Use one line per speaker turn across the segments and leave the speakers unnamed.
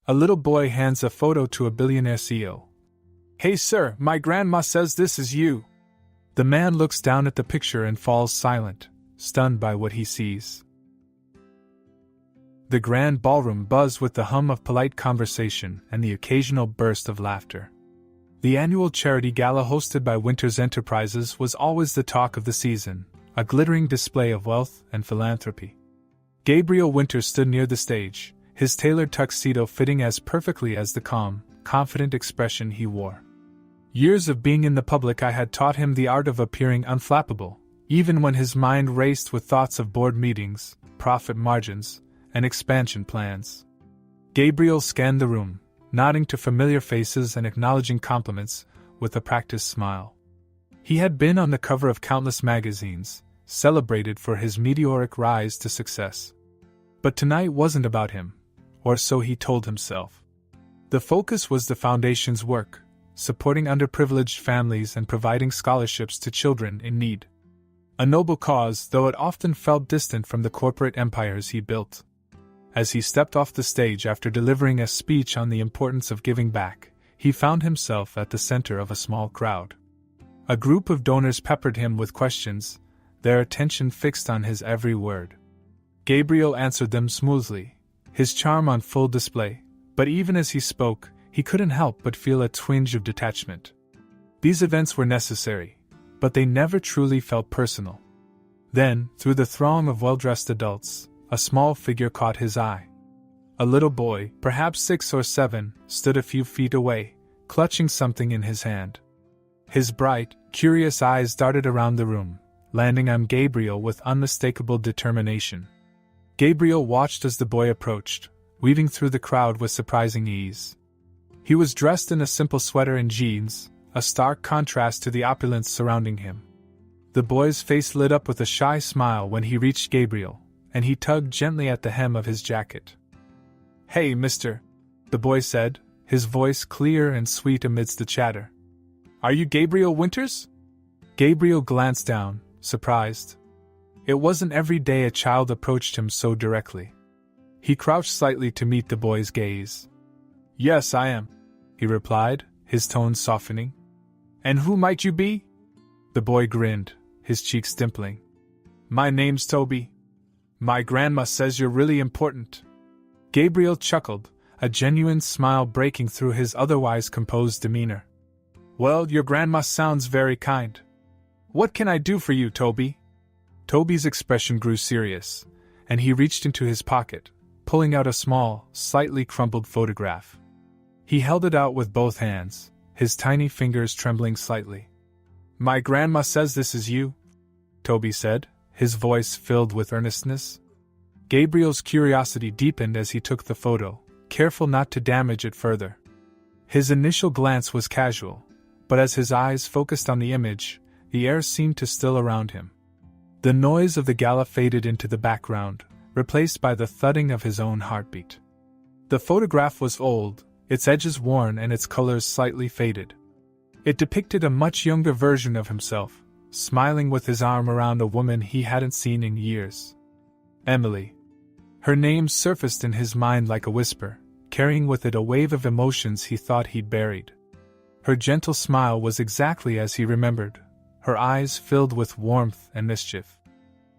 A little boy hands a photo to a billionaire CEO. "Hey sir, my grandma says this is you." The man looks down at the picture and falls silent, stunned by what he sees. The grand ballroom buzzed with the hum of polite conversation and the occasional burst of laughter. The annual charity gala hosted by Winters Enterprises was always the talk of the season, a glittering display of wealth and philanthropy. Gabriel Winters stood near the stage, his tailored tuxedo fitting as perfectly as the calm, confident expression he wore. Years of being in the public eye had taught him the art of appearing unflappable, even when his mind raced with thoughts of board meetings, profit margins, and expansion plans. Gabriel scanned the room, nodding to familiar faces and acknowledging compliments with a practiced smile. He had been on the cover of countless magazines, celebrated for his meteoric rise to success. But tonight wasn't about him, or so he told himself. The focus was the foundation's work, supporting underprivileged families and providing scholarships to children in need. A noble cause, though it often felt distant from the corporate empires he built. As he stepped off the stage after delivering a speech on the importance of giving back, he found himself at the center of a small crowd. A group of donors peppered him with questions, their attention fixed on his every word. Gabriel answered them smoothly, his charm on full display, but even as he spoke, he couldn't help but feel a twinge of detachment. These events were necessary, but they never truly felt personal. Then, through the throng of well-dressed adults, a small figure caught his eye. A little boy, perhaps 6 or 7, stood a few feet away, clutching something in his hand. His bright, curious eyes darted around the room, landing on Gabriel with unmistakable determination. Gabriel watched as the boy approached, weaving through the crowd with surprising ease. He was dressed in a simple sweater and jeans, a stark contrast to the opulence surrounding him. The boy's face lit up with a shy smile when he reached Gabriel, and he tugged gently at the hem of his jacket. "Hey, mister," the boy said, his voice clear and sweet amidst the chatter. "Are you Gabriel Winters?" Gabriel glanced down, surprised. It wasn't every day a child approached him so directly. He crouched slightly to meet the boy's gaze. "Yes, I am," he replied, his tone softening. "And who might you be?" The boy grinned, his cheeks dimpling. "My name's Toby. My grandma says you're really important." Gabriel chuckled, a genuine smile breaking through his otherwise composed demeanor. "Well, your grandma sounds very kind. What can I do for you, Toby?" Toby's expression grew serious, and he reached into his pocket, pulling out a small, slightly crumpled photograph. He held it out with both hands, his tiny fingers trembling slightly. "My grandma says this is you," Toby said, his voice filled with earnestness. Gabriel's curiosity deepened as he took the photo, careful not to damage it further. His initial glance was casual, but as his eyes focused on the image, the air seemed to still around him. The noise of the gala faded into the background, replaced by the thudding of his own heartbeat. The photograph was old, its edges worn and its colors slightly faded. It depicted a much younger version of himself, smiling with his arm around a woman he hadn't seen in years. Emily. Her name surfaced in his mind like a whisper, carrying with it a wave of emotions he thought he'd buried. Her gentle smile was exactly as he remembered, her eyes filled with warmth and mischief.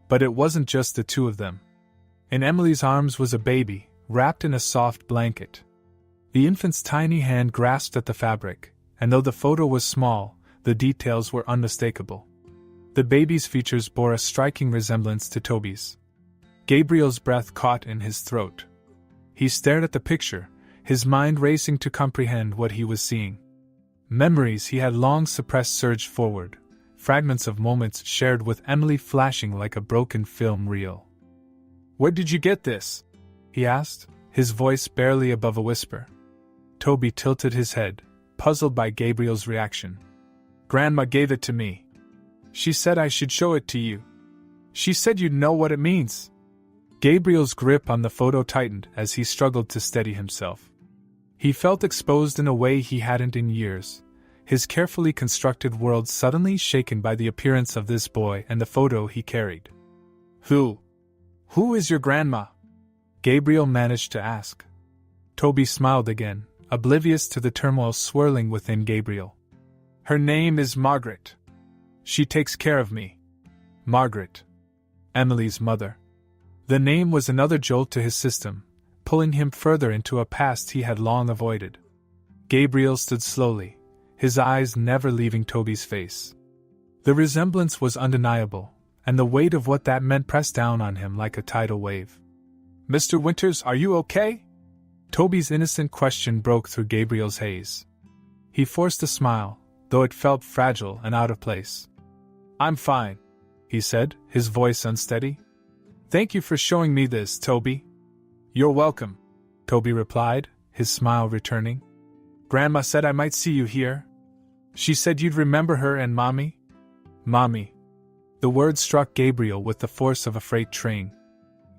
But it wasn't just the two of them. In Emily's arms was a baby, wrapped in a soft blanket. The infant's tiny hand grasped at the fabric, and though the photo was small, the details were unmistakable. The baby's features bore a striking resemblance to Toby's. Gabriel's breath caught in his throat. He stared at the picture, his mind racing to comprehend what he was seeing. Memories he had long suppressed surged forward, fragments of moments shared with Emily flashing like a broken film reel. "Where did you get this?" he asked, his voice barely above a whisper. Toby tilted his head, puzzled by Gabriel's reaction. "Grandma gave it to me. She said I should show it to you. She said you'd know what it means." Gabriel's grip on the photo tightened as he struggled to steady himself. He felt exposed in a way he hadn't in years, his carefully constructed world suddenly shaken by the appearance of this boy and the photo he carried. Who is your grandma?" Gabriel managed to ask. Toby smiled again, oblivious to the turmoil swirling within Gabriel. Her name is Margaret. She takes care of me. Margaret. Emily's mother. The name was another jolt to his system, pulling him further into a past he had long avoided. Gabriel stood slowly, his eyes never leaving Toby's face. The resemblance was undeniable, and the weight of what that meant pressed down on him like a tidal wave. Mr. Winters, are you okay? Toby's innocent question broke through Gabriel's haze. He forced a smile, though it felt fragile and out of place. I'm fine, he said, his voice unsteady. Thank you for showing me this, Toby. You're welcome, Toby replied, his smile returning. Grandma said I might see you here. She said you'd remember her and Mommy. Mommy. The word struck Gabriel with the force of a freight train.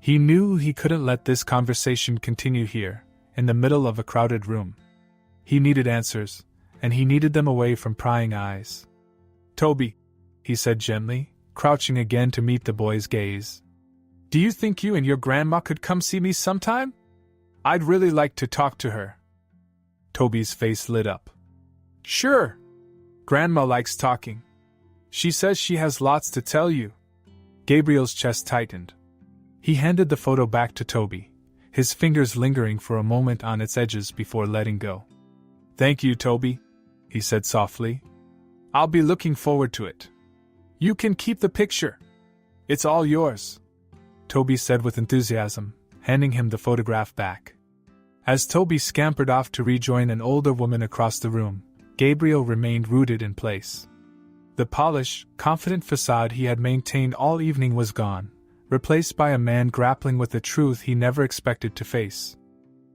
He knew he couldn't let this conversation continue here, in the middle of a crowded room. He needed answers, and he needed them away from prying eyes. Toby, he said gently, crouching again to meet the boy's gaze. Do you think you and your grandma could come see me sometime? I'd really like to talk to her. Toby's face lit up. Sure. Grandma likes talking. She says she has lots to tell you. Gabriel's chest tightened. He handed the photo back to Toby, his fingers lingering for a moment on its edges before letting go. Thank you, Toby, he said softly. I'll be looking forward to it. You can keep the picture. It's all yours, Toby said with enthusiasm, handing him the photograph back. As Toby scampered off to rejoin an older woman across the room, Gabriel remained rooted in place. The polished, confident facade he had maintained all evening was gone, replaced by a man grappling with the truth he never expected to face.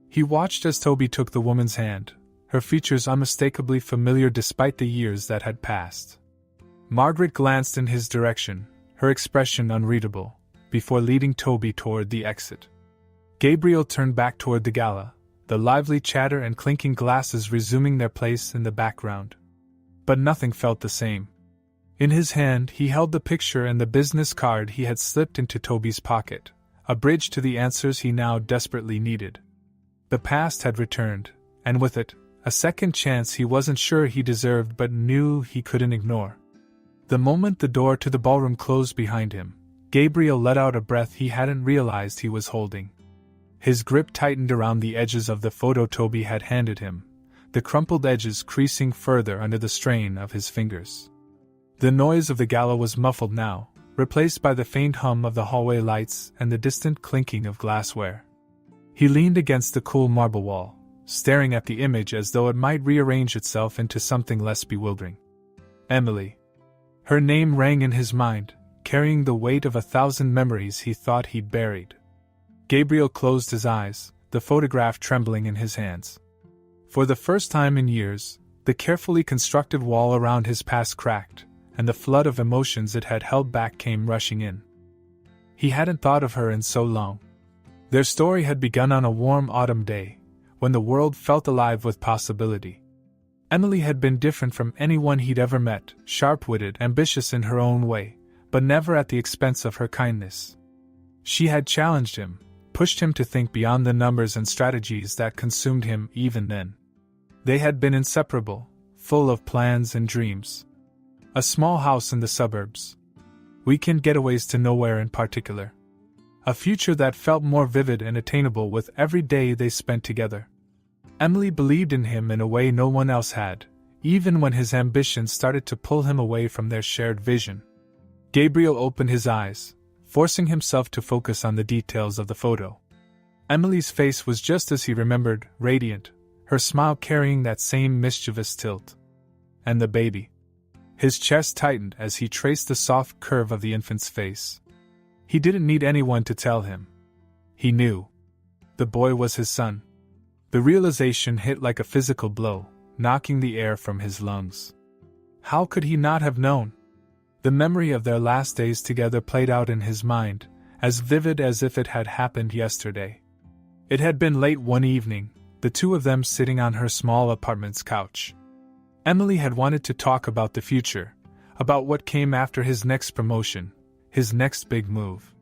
He watched as Toby took the woman's hand, her features unmistakably familiar despite the years that had passed. Margaret glanced in his direction, her expression unreadable, before leading Toby toward the exit. Gabriel turned back toward the gala, the lively chatter and clinking glasses resuming their place in the background. But nothing felt the same. In his hand he held the picture and the business card he had slipped into Toby's pocket, a bridge to the answers he now desperately needed. The past had returned, and with it, a second chance he wasn't sure he deserved but knew he couldn't ignore. The moment the door to the ballroom closed behind him, Gabriel let out a breath he hadn't realized he was holding. His grip tightened around the edges of the photo Toby had handed him, the crumpled edges creasing further under the strain of his fingers. The noise of the gala was muffled now, replaced by the faint hum of the hallway lights and the distant clinking of glassware. He leaned against the cool marble wall, staring at the image as though it might rearrange itself into something less bewildering. Emily. Her name rang in his mind, carrying the weight of 1,000 memories he thought he'd buried. Gabriel closed his eyes, the photograph trembling in his hands. For the first time in years, the carefully constructed wall around his past cracked, and the flood of emotions it had held back came rushing in. He hadn't thought of her in so long. Their story had begun on a warm autumn day, when the world felt alive with possibility. Emily had been different from anyone he'd ever met, sharp-witted, ambitious in her own way, but never at the expense of her kindness. She had challenged him, pushed him to think beyond the numbers and strategies that consumed him even then. They had been inseparable, full of plans and dreams. A small house in the suburbs. Weekend getaways to nowhere in particular. A future that felt more vivid and attainable with every day they spent together. Emily believed in him in a way no one else had, even when his ambitions started to pull him away from their shared vision. Gabriel opened his eyes, forcing himself to focus on the details of the photo. Emily's face was just as he remembered, radiant, her smile carrying that same mischievous tilt. And the baby. His chest tightened as he traced the soft curve of the infant's face. He didn't need anyone to tell him. He knew. The boy was his son. The realization hit like a physical blow, knocking the air from his lungs. How could he not have known? The memory of their last days together played out in his mind, as vivid as if it had happened yesterday. It had been late one evening, the two of them sitting on her small apartment's couch. Emily had wanted to talk about the future, about what came after his next promotion, his next big move.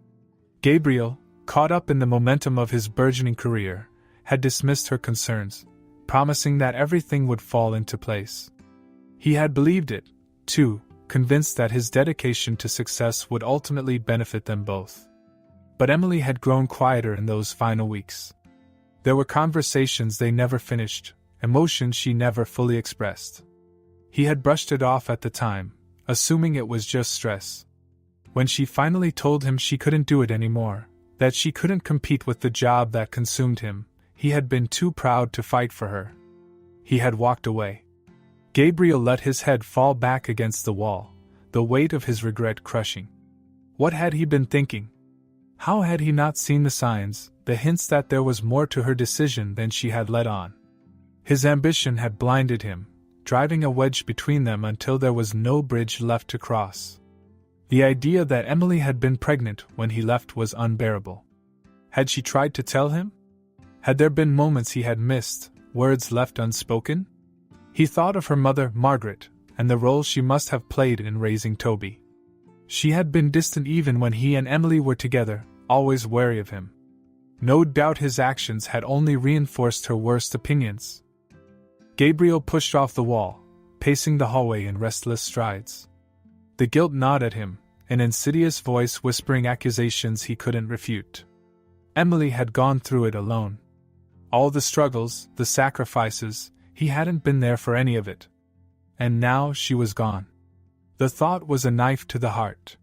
Gabriel, caught up in the momentum of his burgeoning career, had dismissed her concerns, promising that everything would fall into place. He had believed it, too, convinced that his dedication to success would ultimately benefit them both. But Emily had grown quieter in those final weeks. There were conversations they never finished, emotions she never fully expressed. He had brushed it off at the time, assuming it was just stress. When she finally told him she couldn't do it anymore, that she couldn't compete with the job that consumed him, he had been too proud to fight for her. He had walked away. Gabriel let his head fall back against the wall, the weight of his regret crushing. What had he been thinking? How had he not seen the signs, the hints that there was more to her decision than she had let on? His ambition had blinded him, driving a wedge between them until there was no bridge left to cross. The idea that Emily had been pregnant when he left was unbearable. Had she tried to tell him? Had there been moments he had missed, words left unspoken? He thought of her mother, Margaret, and the role she must have played in raising Toby. She had been distant even when he and Emily were together, always wary of him. No doubt his actions had only reinforced her worst opinions. Gabriel pushed off the wall, pacing the hallway in restless strides. The guilt gnawed at him, an insidious voice whispering accusations he couldn't refute. Emily had gone through it alone. All the struggles, the sacrifices, he hadn't been there for any of it. And now she was gone. The thought was a knife to the heart.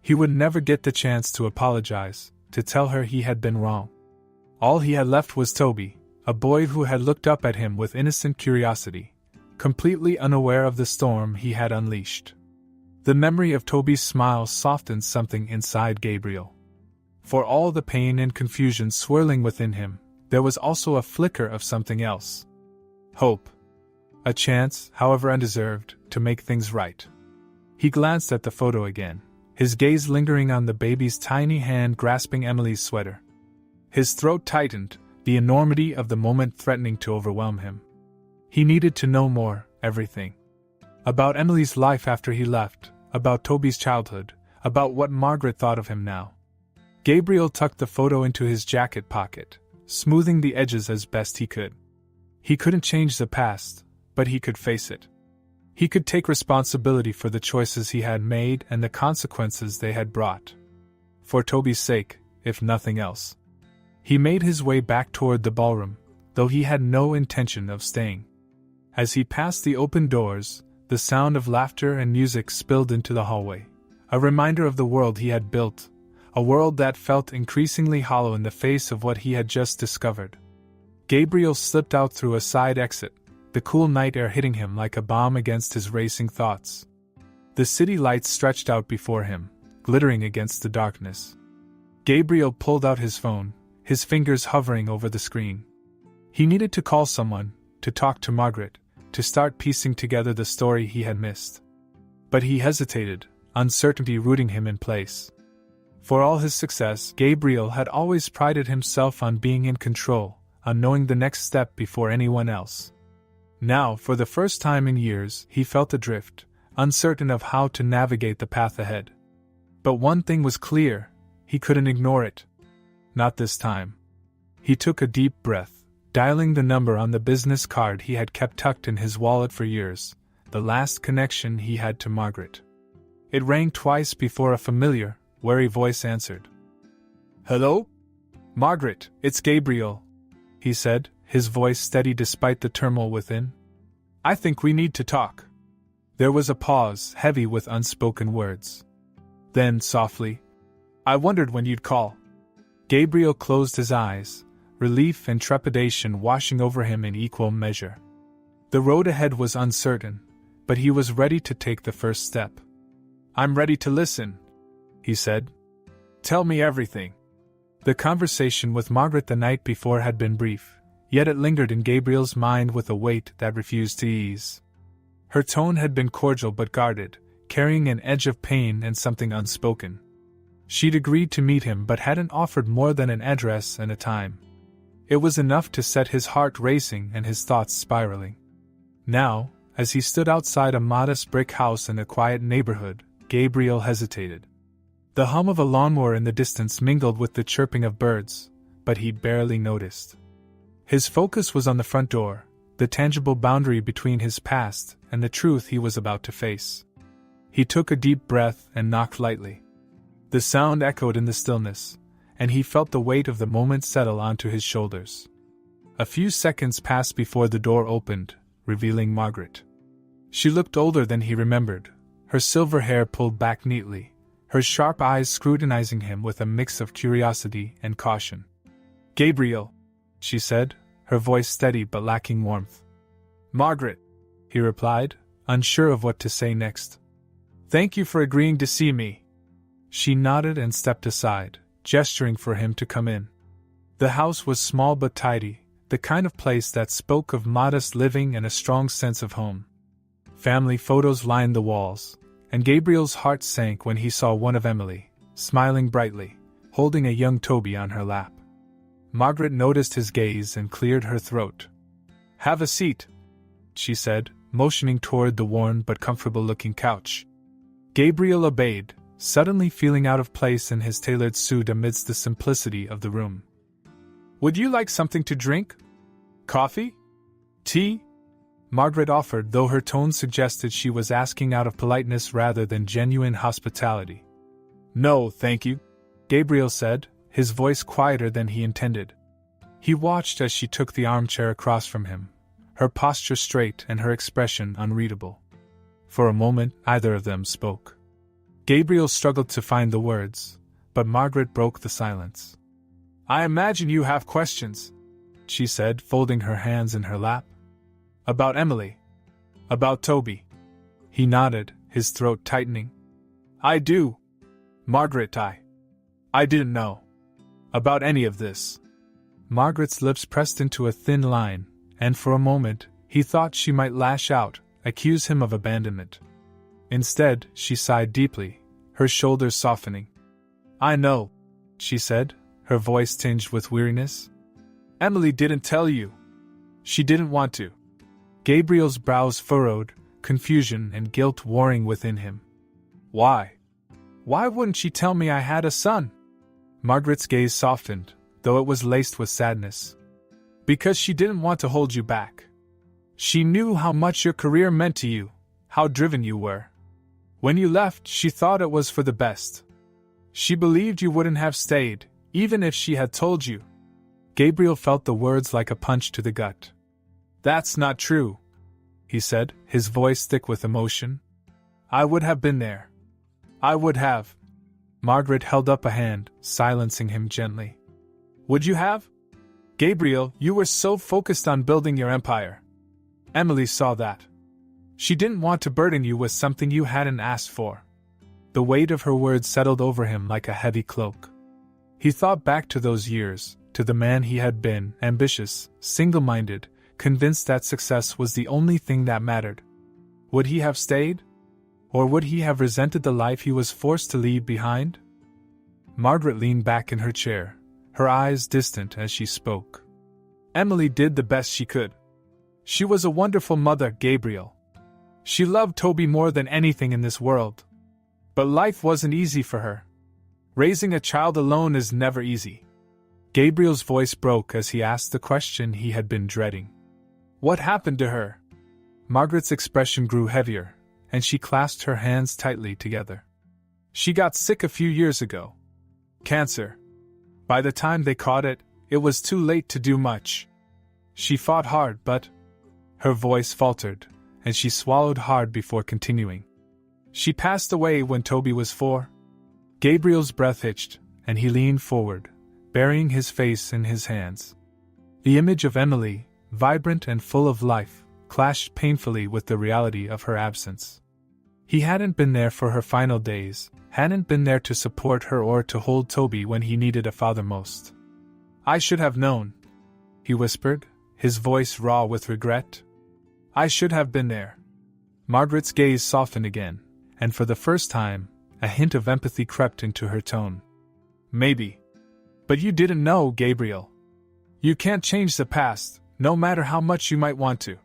He would never get the chance to apologize, to tell her he had been wrong. All he had left was Toby, a boy who had looked up at him with innocent curiosity, completely unaware of the storm he had unleashed. The memory of Toby's smile softened something inside Gabriel. For all the pain and confusion swirling within him, there was also a flicker of something else. Hope. A chance, however undeserved, to make things right. He glanced at the photo again, his gaze lingering on the baby's tiny hand grasping Emily's sweater. His throat tightened, the enormity of the moment threatening to overwhelm him. He needed to know more, everything. About Emily's life after he left, about Toby's childhood, about what Margaret thought of him now. Gabriel tucked the photo into his jacket pocket, smoothing the edges as best he could. He couldn't change the past, but he could face it. He could take responsibility for the choices he had made and the consequences they had brought. For Toby's sake, if nothing else. He made his way back toward the ballroom, though he had no intention of staying. As he passed the open doors, the sound of laughter and music spilled into the hallway, a reminder of the world he had built, a world that felt increasingly hollow in the face of what he had just discovered. Gabriel slipped out through a side exit, the cool night air hitting him like a balm against his racing thoughts. The city lights stretched out before him, glittering against the darkness. Gabriel pulled out his phone, his fingers hovering over the screen. He needed to call someone, to talk to Margaret, to start piecing together the story he had missed. But he hesitated, uncertainty rooting him in place. For all his success, Gabriel had always prided himself on being in control, on knowing the next step before anyone else. Now, for the first time in years, he felt adrift, uncertain of how to navigate the path ahead. But one thing was clear, he couldn't ignore it. Not this time. He took a deep breath, dialing the number on the business card he had kept tucked in his wallet for years, the last connection he had to Margaret. It rang twice before a familiar, wary voice answered. "Hello? Margaret, it's Gabriel," he said, his voice steady despite the turmoil within. "I think we need to talk." There was a pause, heavy with unspoken words. Then, softly, "I wondered when you'd call." Gabriel closed his eyes, relief and trepidation washing over him in equal measure. The road ahead was uncertain, but he was ready to take the first step. "I'm ready to listen," he said. "Tell me everything." The conversation with Margaret the night before had been brief, yet it lingered in Gabriel's mind with a weight that refused to ease. Her tone had been cordial but guarded, carrying an edge of pain and something unspoken. She'd agreed to meet him but hadn't offered more than an address and a time. It was enough to set his heart racing and his thoughts spiraling. Now, as he stood outside a modest brick house in a quiet neighborhood, Gabriel hesitated. The hum of a lawnmower in the distance mingled with the chirping of birds, but he barely noticed. His focus was on the front door, the tangible boundary between his past and the truth he was about to face. He took a deep breath and knocked lightly. The sound echoed in the stillness, and he felt the weight of the moment settle onto his shoulders. A few seconds passed before the door opened, revealing Margaret. She looked older than he remembered, her silver hair pulled back neatly, her sharp eyes scrutinizing him with a mix of curiosity and caution. "Gabriel," she said, her voice steady but lacking warmth. "Margaret," he replied, unsure of what to say next. "Thank you for agreeing to see me." She nodded and stepped aside, gesturing for him to come in. The house was small but tidy, the kind of place that spoke of modest living and a strong sense of home. Family photos lined the walls, and Gabriel's heart sank when he saw one of Emily, smiling brightly, holding a young Toby on her lap. Margaret noticed his gaze and cleared her throat. "Have a seat," she said, motioning toward the worn but comfortable-looking couch. Gabriel obeyed, suddenly feeling out of place in his tailored suit amidst the simplicity of the room. "Would you like something to drink? Coffee? Tea?" Margaret offered, though her tone suggested she was asking out of politeness rather than genuine hospitality. "No, thank you," Gabriel said, his voice quieter than he intended. He watched as she took the armchair across from him, her posture straight and her expression unreadable. For a moment, neither of them spoke. Gabriel struggled to find the words, but Margaret broke the silence. "I imagine you have questions," she said, folding her hands in her lap. "About Emily? About Toby?" He nodded, his throat tightening. "I do. Margaret, I didn't know about any of this." Margaret's lips pressed into a thin line, and for a moment, he thought she might lash out, accuse him of abandonment. Instead, she sighed deeply, her shoulders softening. "I know," she said, her voice tinged with weariness. "Emily didn't tell you. She didn't want to." Gabriel's brows furrowed, confusion and guilt warring within him. "Why? Why wouldn't she tell me I had a son?" Margaret's gaze softened, though it was laced with sadness. "Because she didn't want to hold you back. She knew how much your career meant to you, how driven you were. When you left, she thought it was for the best. She believed you wouldn't have stayed, even if she had told you." Gabriel felt the words like a punch to the gut. "That's not true," he said, his voice thick with emotion. "I would have been there. I would have." Margaret held up a hand, silencing him gently. "Would you have? Gabriel, you were so focused on building your empire. Emily saw that. She didn't want to burden you with something you hadn't asked for." The weight of her words settled over him like a heavy cloak. He thought back to those years, to the man he had been, ambitious, single-minded, convinced that success was the only thing that mattered. Would he have stayed? Or would he have resented the life he was forced to leave behind? Margaret leaned back in her chair, her eyes distant as she spoke. "Emily did the best she could. She was a wonderful mother, Gabriel. She loved Toby more than anything in this world. But life wasn't easy for her. Raising a child alone is never easy." Gabriel's voice broke as he asked the question he had been dreading. "What happened to her?" Margaret's expression grew heavier, and she clasped her hands tightly together. "She got sick a few years ago. Cancer. By the time they caught it, it was too late to do much. She fought hard, but..." Her voice faltered, and she swallowed hard before continuing. "She passed away when Toby was 4. Gabriel's breath hitched, and he leaned forward, burying his face in his hands. The image of Emily, vibrant and full of life, clashed painfully with the reality of her absence. He hadn't been there for her final days, hadn't been there to support her or to hold Toby when he needed a father most. "I should have known," he whispered, his voice raw with regret. "I should have been there." Margaret's gaze softened again, and for the first time, a hint of empathy crept into her tone. "Maybe. But you didn't know, Gabriel. You can't change the past, no matter how much you might want to."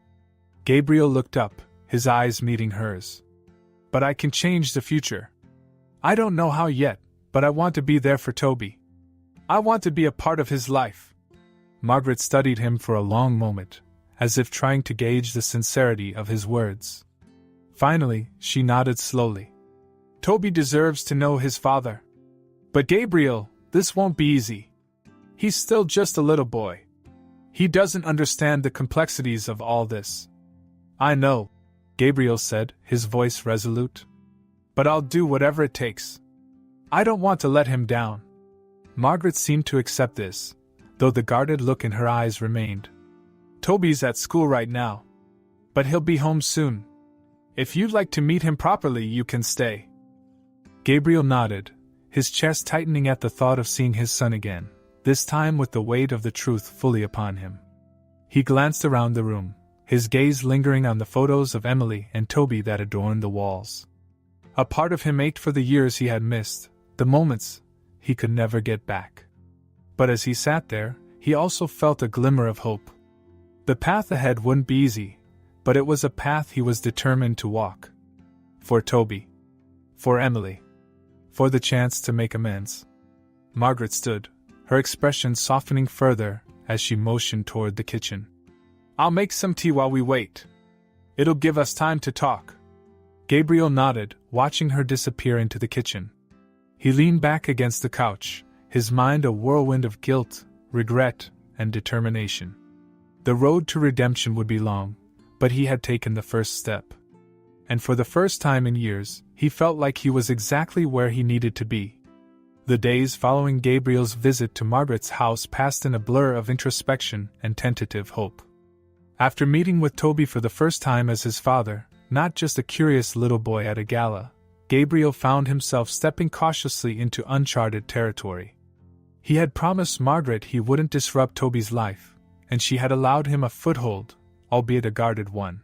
Gabriel looked up, his eyes meeting hers. "But I can change the future. I don't know how yet, but I want to be there for Toby. I want to be a part of his life." Margaret studied him for a long moment, as if trying to gauge the sincerity of his words. Finally, she nodded slowly. Toby deserves to know his father. But Gabriel, this won't be easy. He's still just a little boy. He doesn't understand the complexities of all this. I know, Gabriel said, his voice resolute. But I'll do whatever it takes. I don't want to let him down. Margaret seemed to accept this, though the guarded look in her eyes remained. Toby's at school right now. But he'll be home soon. If you'd like to meet him properly, you can stay. Gabriel nodded, his chest tightening at the thought of seeing his son again, this time with the weight of the truth fully upon him. He glanced around the room, his gaze lingering on the photos of Emily and Toby that adorned the walls. A part of him ached for the years he had missed, the moments he could never get back. But as he sat there, he also felt a glimmer of hope. The path ahead wouldn't be easy, but it was a path he was determined to walk. For Toby. For Emily. For the chance to make amends. Margaret stood, her expression softening further as she motioned toward the kitchen. I'll make some tea while we wait. It'll give us time to talk. Gabriel nodded, watching her disappear into the kitchen. He leaned back against the couch, his mind a whirlwind of guilt, regret, and determination. The road to redemption would be long, but he had taken the first step. And for the first time in years, he felt like he was exactly where he needed to be. The days following Gabriel's visit to Margaret's house passed in a blur of introspection and tentative hope. After meeting with Toby for the first time as his father, not just a curious little boy at a gala, Gabriel found himself stepping cautiously into uncharted territory. He had promised Margaret he wouldn't disrupt Toby's life, and she had allowed him a foothold, albeit a guarded one.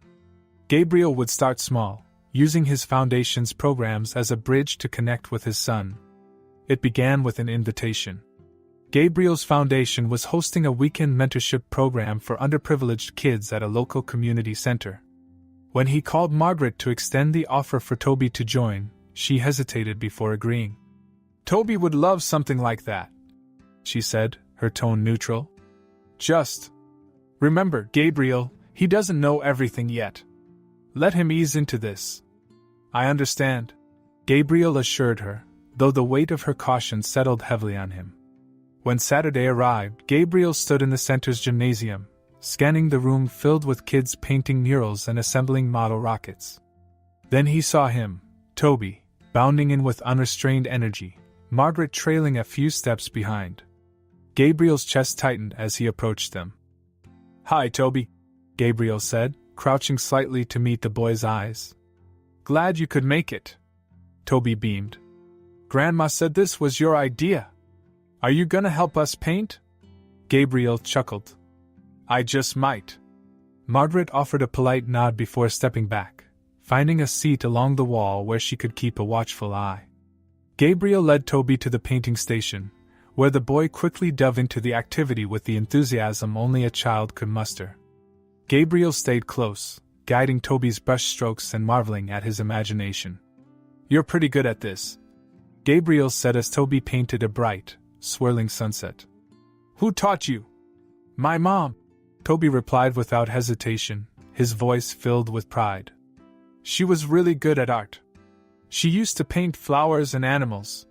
Gabriel would start small, using his foundation's programs as a bridge to connect with his son. It began with an invitation. Gabriel's foundation was hosting a weekend mentorship program for underprivileged kids at a local community center. When he called Margaret to extend the offer for Toby to join, she hesitated before agreeing. Toby would love something like that, she said, her tone neutral. Just remember, Gabriel, he doesn't know everything yet. Let him ease into this. I understand, Gabriel assured her, though the weight of her caution settled heavily on him. When Saturday arrived, Gabriel stood in the center's gymnasium, scanning the room filled with kids painting murals and assembling model rockets. Then he saw him, Toby, bounding in with unrestrained energy, Margaret trailing a few steps behind. Gabriel's chest tightened as he approached them. Hi, Toby, Gabriel said, crouching slightly to meet the boy's eyes. Glad you could make it. Toby beamed. Grandma said this was your idea. Are you gonna help us paint? Gabriel chuckled. I just might. Margaret offered a polite nod before stepping back, finding a seat along the wall where she could keep a watchful eye. Gabriel led Toby to the painting station, where the boy quickly dove into the activity with the enthusiasm only a child could muster. Gabriel stayed close, guiding Toby's brushstrokes and marveling at his imagination. You're pretty good at this, Gabriel said as Toby painted a bright, swirling sunset. Who taught you? My mom, Toby replied without hesitation, his voice filled with pride. She was really good at art. She used to paint flowers and animals.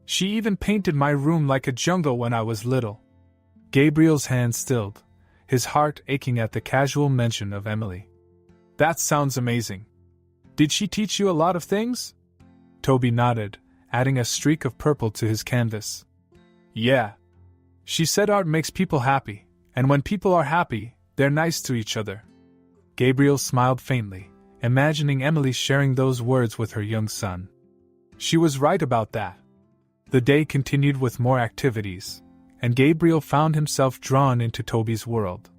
She even painted my room like a jungle when I was little. Gabriel's hand stilled, his heart aching at the casual mention of Emily. That sounds amazing. Did she teach you a lot of things? Toby nodded, adding a streak of purple to his canvas. Yeah. She said art makes people happy, and when people are happy, they're nice to each other. Gabriel smiled faintly, imagining Emily sharing those words with her young son. She was right about that. The day continued with more activities, and Gabriel found himself drawn into Toby's world.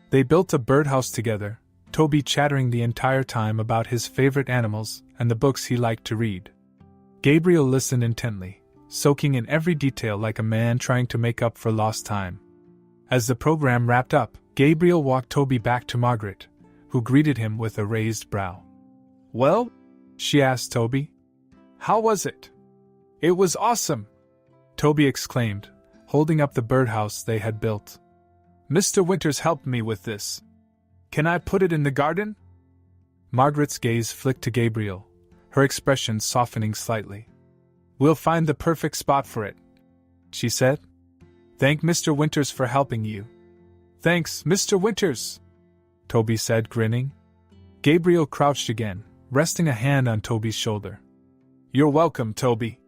They built a birdhouse together, Toby chattering the entire time about his favorite animals and the books he liked to read. Gabriel listened intently, soaking in every detail like a man trying to make up for lost time. As the program wrapped up, Gabriel walked Toby back to Margaret, who greeted him with a raised brow. Well? She asked Toby. How was it? It was awesome! Toby exclaimed, holding up the birdhouse they had built. Mr. Winters helped me with this. Can I put it in the garden? Margaret's gaze flicked to Gabriel, her expression softening slightly. We'll find the perfect spot for it, she said. Thank Mr. Winters for helping you. Thanks, Mr. Winters, Toby said, grinning. Gabriel crouched again, resting a hand on Toby's shoulder. You're welcome, Toby.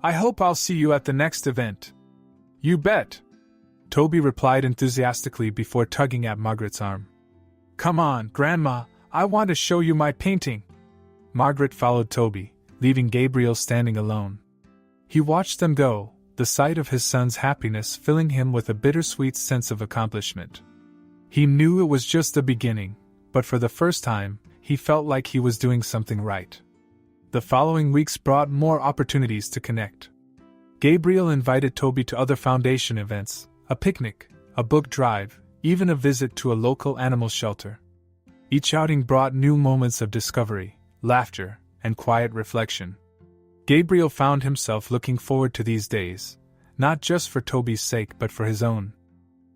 I hope I'll see you at the next event. You bet, Toby replied enthusiastically before tugging at Margaret's arm. Come on, Grandma, I want to show you my painting. Margaret followed Toby, leaving Gabriel standing alone. He watched them go, the sight of his son's happiness filling him with a bittersweet sense of accomplishment. He knew it was just the beginning, but for the first time, he felt like he was doing something right. The following weeks brought more opportunities to connect. Gabriel invited Toby to other foundation events, a picnic, a book drive, even a visit to a local animal shelter. Each outing brought new moments of discovery, laughter, and quiet reflection. Gabriel found himself looking forward to these days, not just for Toby's sake but for his own.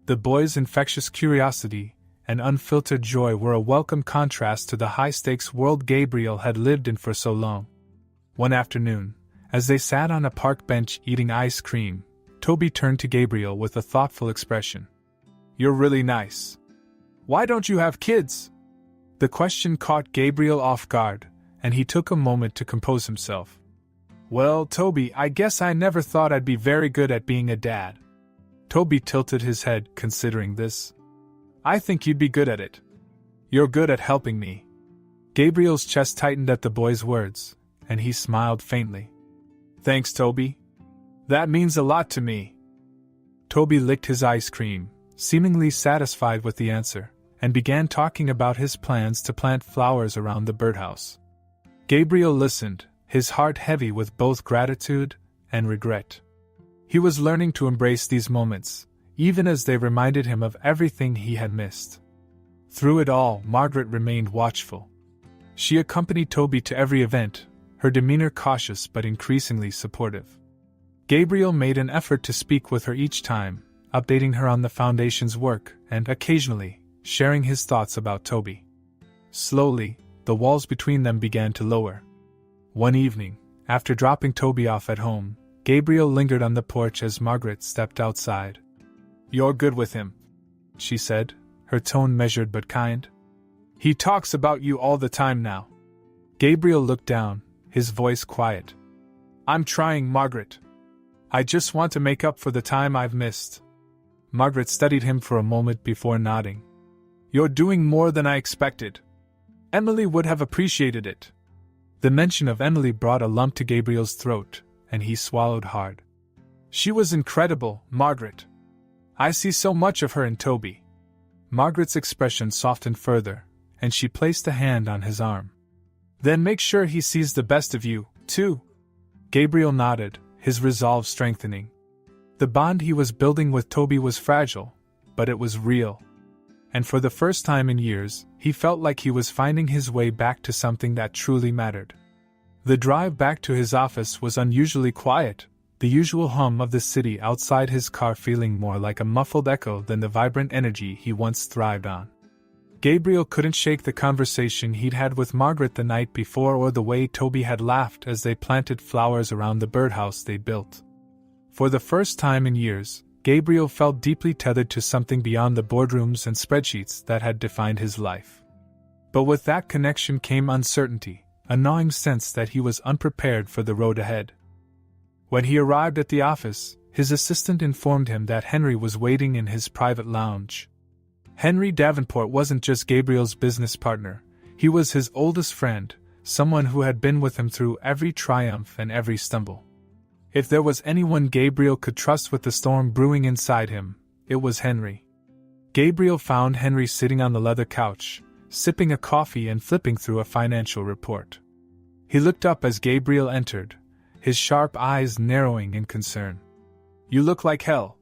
The boy's infectious curiosity and unfiltered joy were a welcome contrast to the high-stakes world Gabriel had lived in for so long. One afternoon, as they sat on a park bench eating ice cream, Toby turned to Gabriel with a thoughtful expression. You're really nice. Why don't you have kids? The question caught Gabriel off guard, and he took a moment to compose himself. Well, Toby, I guess I never thought I'd be very good at being a dad. Toby tilted his head, considering this. I think you'd be good at it. You're good at helping me. Gabriel's chest tightened at the boy's words, and he smiled faintly. Thanks, Toby. That means a lot to me. Toby licked his ice cream, seemingly satisfied with the answer, and began talking about his plans to plant flowers around the birdhouse. Gabriel listened, his heart heavy with both gratitude and regret. He was learning to embrace these moments, even as they reminded him of everything he had missed. Through it all, Margaret remained watchful. She accompanied Toby to every event, her demeanor cautious but increasingly supportive. Gabriel made an effort to speak with her each time, updating her on the foundation's work and, occasionally, sharing his thoughts about Toby. Slowly, the walls between them began to lower. One evening, after dropping Toby off at home, Gabriel lingered on the porch as Margaret stepped outside. You're good with him, she said, her tone measured but kind. He talks about you all the time now. Gabriel looked down, his voice quiet. I'm trying, Margaret. I just want to make up for the time I've missed. Margaret studied him for a moment before nodding. You're doing more than I expected. Emily would have appreciated it. The mention of Emily brought a lump to Gabriel's throat, and he swallowed hard. She was incredible, Margaret. I see so much of her in Toby. Margaret's expression softened further, and she placed a hand on his arm. Then make sure he sees the best of you, too. Gabriel nodded, his resolve strengthening. The bond he was building with Toby was fragile, but it was real. And for the first time in years, he felt like he was finding his way back to something that truly mattered. The drive back to his office was unusually quiet, the usual hum of the city outside his car feeling more like a muffled echo than the vibrant energy he once thrived on. Gabriel couldn't shake the conversation he'd had with Margaret the night before or the way Toby had laughed as they planted flowers around the birdhouse they built. For the first time in years, Gabriel felt deeply tethered to something beyond the boardrooms and spreadsheets that had defined his life. But with that connection came uncertainty, a gnawing sense that he was unprepared for the road ahead. When he arrived at the office, his assistant informed him that Henry was waiting in his private lounge. Henry Davenport wasn't just Gabriel's business partner, he was his oldest friend, someone who had been with him through every triumph and every stumble. If there was anyone Gabriel could trust with the storm brewing inside him, it was Henry. Gabriel found Henry sitting on the leather couch, sipping a coffee and flipping through a financial report. He looked up as Gabriel entered, his sharp eyes narrowing in concern. You look like hell,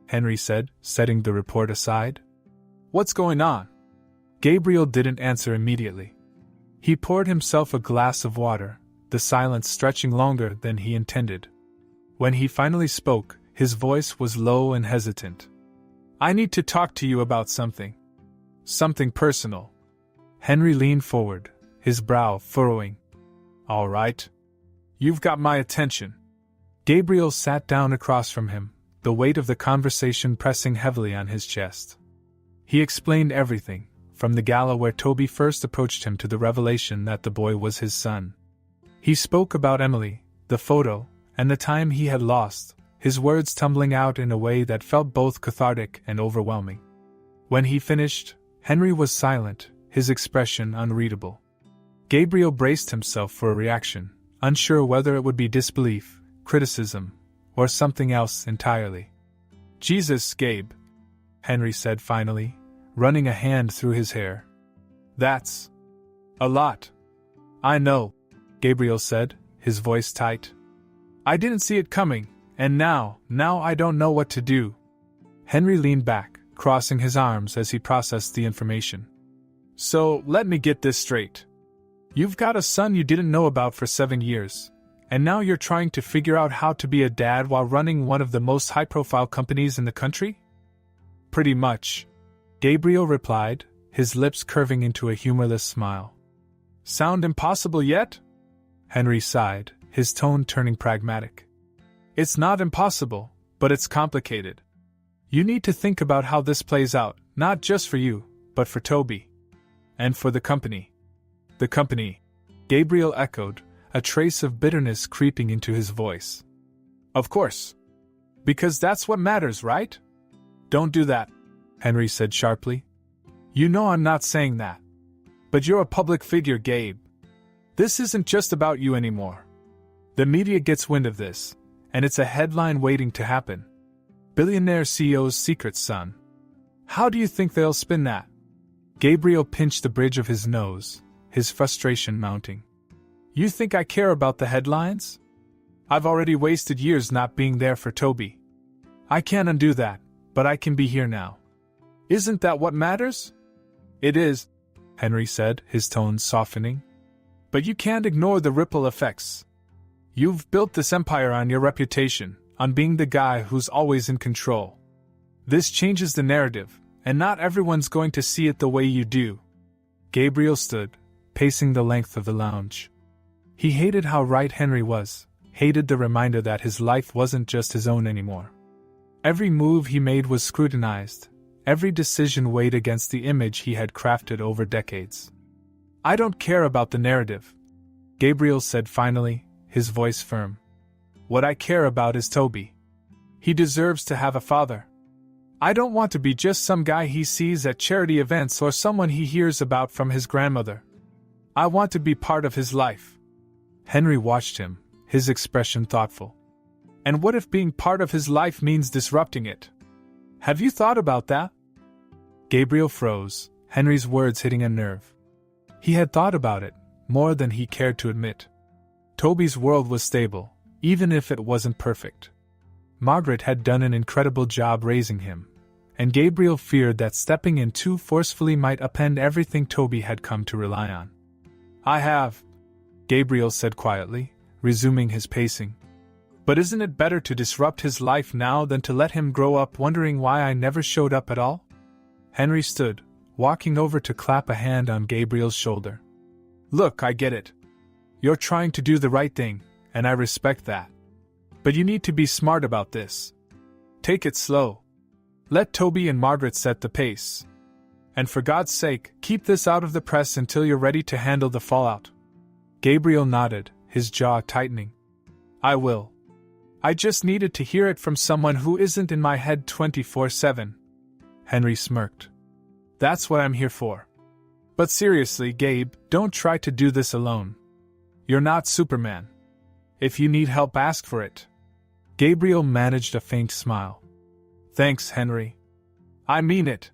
Henry said, setting the report aside. What's going on? Gabriel didn't answer immediately. He poured himself a glass of water, the silence stretching longer than he intended. When he finally spoke, his voice was low and hesitant. I need to talk to you about something. Something personal. Henry leaned forward, his brow furrowing. All right. You've got my attention. Gabriel sat down across from him, the weight of the conversation pressing heavily on his chest. He explained everything, from the gala where Toby first approached him to the revelation that the boy was his son. He spoke about Emily, the photo, and the time he had lost, his words tumbling out in a way that felt both cathartic and overwhelming. When he finished, Henry was silent, his expression unreadable. Gabriel braced himself for a reaction, unsure whether it would be disbelief, criticism, or something else entirely. Jesus, Gabe, Henry said finally, running a hand through his hair. That's a lot. I know, Gabriel said, his voice tight. I didn't see it coming, and now I don't know what to do. Henry leaned back, crossing his arms as he processed the information. So, let me get this straight. You've got a son you didn't know about for 7 years, and now you're trying to figure out how to be a dad while running one of the most high-profile companies in the country? Pretty much, Gabriel replied, his lips curving into a humorless smile. Sound impossible yet? Henry sighed, his tone turning pragmatic. It's not impossible, but it's complicated. You need to think about how this plays out, not just for you, but for Toby. And for the company. The company, Gabriel echoed, a trace of bitterness creeping into his voice. Of course. Because that's what matters, right? Don't do that, Henry said sharply. You know I'm not saying that. But you're a public figure, Gabe. This isn't just about you anymore. The media gets wind of this, and it's a headline waiting to happen. Billionaire CEO's secret son. How do you think they'll spin that? Gabriel pinched the bridge of his nose, his frustration mounting. You think I care about the headlines? I've already wasted years not being there for Toby. I can't undo that, but I can be here now. Isn't that what matters? It is, Henry said, his tone softening. But you can't ignore the ripple effects. You've built this empire on your reputation, on being the guy who's always in control. This changes the narrative, and not everyone's going to see it the way you do. Gabriel stood, pacing the length of the lounge. He hated how right Henry was, hated the reminder that his life wasn't just his own anymore. Every move he made was scrutinized, every decision weighed against the image he had crafted over decades. I don't care about the narrative, Gabriel said finally, his voice firm. What I care about is Toby. He deserves to have a father. I don't want to be just some guy he sees at charity events or someone he hears about from his grandmother. I want to be part of his life. Henry watched him, his expression thoughtful. And what if being part of his life means disrupting it? Have you thought about that? Gabriel froze, Henry's words hitting a nerve. He had thought about it, more than he cared to admit. Toby's world was stable, even if it wasn't perfect. Margaret had done an incredible job raising him, and Gabriel feared that stepping in too forcefully might upend everything Toby had come to rely on. I have, Gabriel said quietly, resuming his pacing. But isn't it better to disrupt his life now than to let him grow up wondering why I never showed up at all? Henry stood, walking over to clap a hand on Gabriel's shoulder. Look, I get it. You're trying to do the right thing, and I respect that. But you need to be smart about this. Take it slow. Let Toby and Margaret set the pace. And for God's sake, keep this out of the press until you're ready to handle the fallout. Gabriel nodded, his jaw tightening. I will. I just needed to hear it from someone who isn't in my head 24/7. Henry smirked. That's what I'm here for. But seriously, Gabe, don't try to do this alone. You're not Superman. If you need help, ask for it. Gabriel managed a faint smile. Thanks, Henry. I mean it.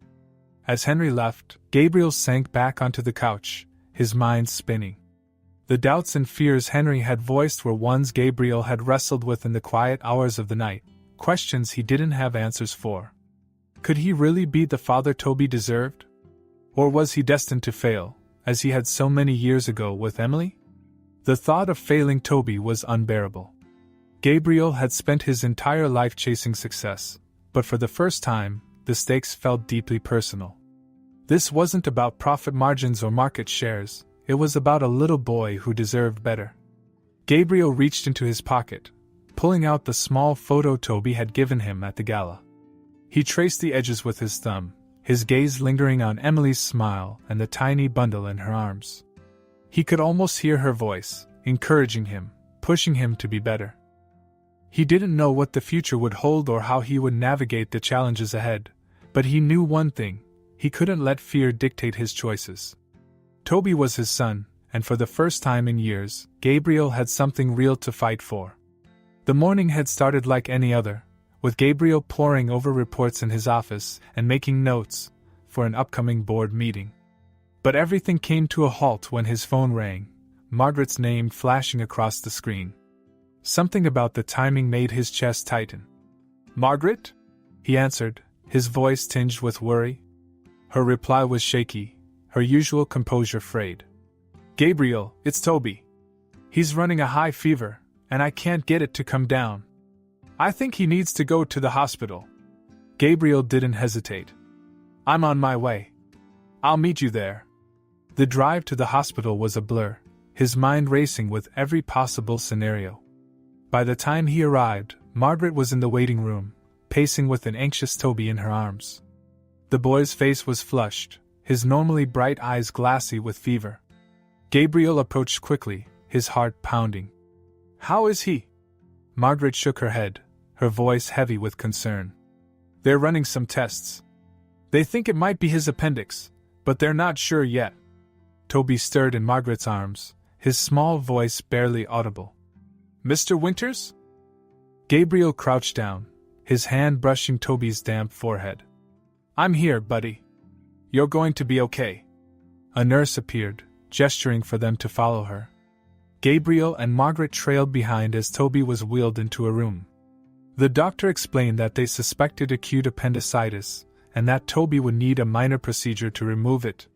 As Henry left, Gabriel sank back onto the couch, his mind spinning. The doubts and fears Henry had voiced were ones Gabriel had wrestled with in the quiet hours of the night, questions he didn't have answers for. Could he really be the father Toby deserved? Or was he destined to fail, as he had so many years ago with Emily? The thought of failing Toby was unbearable. Gabriel had spent his entire life chasing success, but for the first time, the stakes felt deeply personal. This wasn't about profit margins or market shares, it was about a little boy who deserved better. Gabriel reached into his pocket, pulling out the small photo Toby had given him at the gala. He traced the edges with his thumb, his gaze lingering on Emily's smile and the tiny bundle in her arms. He could almost hear her voice, encouraging him, pushing him to be better. He didn't know what the future would hold or how he would navigate the challenges ahead, but he knew one thing: he couldn't let fear dictate his choices. Toby was his son, and for the first time in years, Gabriel had something real to fight for. The morning had started like any other, with Gabriel poring over reports in his office and making notes for an upcoming board meeting. But everything came to a halt when his phone rang, Margaret's name flashing across the screen. Something about the timing made his chest tighten. "Margaret?" he answered, his voice tinged with worry. Her reply was shaky, her usual composure frayed. "Gabriel, it's Toby. He's running a high fever, and I can't get it to come down. I think he needs to go to the hospital." Gabriel didn't hesitate. "I'm on my way. I'll meet you there." The drive to the hospital was a blur, his mind racing with every possible scenario. By the time he arrived, Margaret was in the waiting room, pacing with an anxious Toby in her arms. The boy's face was flushed, his normally bright eyes glassy with fever. Gabriel approached quickly, his heart pounding. "How is he?" Margaret shook her head, her voice heavy with concern. "They're running some tests. They think it might be his appendix, but they're not sure yet." Toby stirred in Margaret's arms, his small voice barely audible. "Mr. Winters?" Gabriel crouched down, his hand brushing Toby's damp forehead. "I'm here, buddy. You're going to be okay." A nurse appeared, gesturing for them to follow her. Gabriel and Margaret trailed behind as Toby was wheeled into a room. The doctor explained that they suspected acute appendicitis, and that Toby would need a minor procedure to remove it.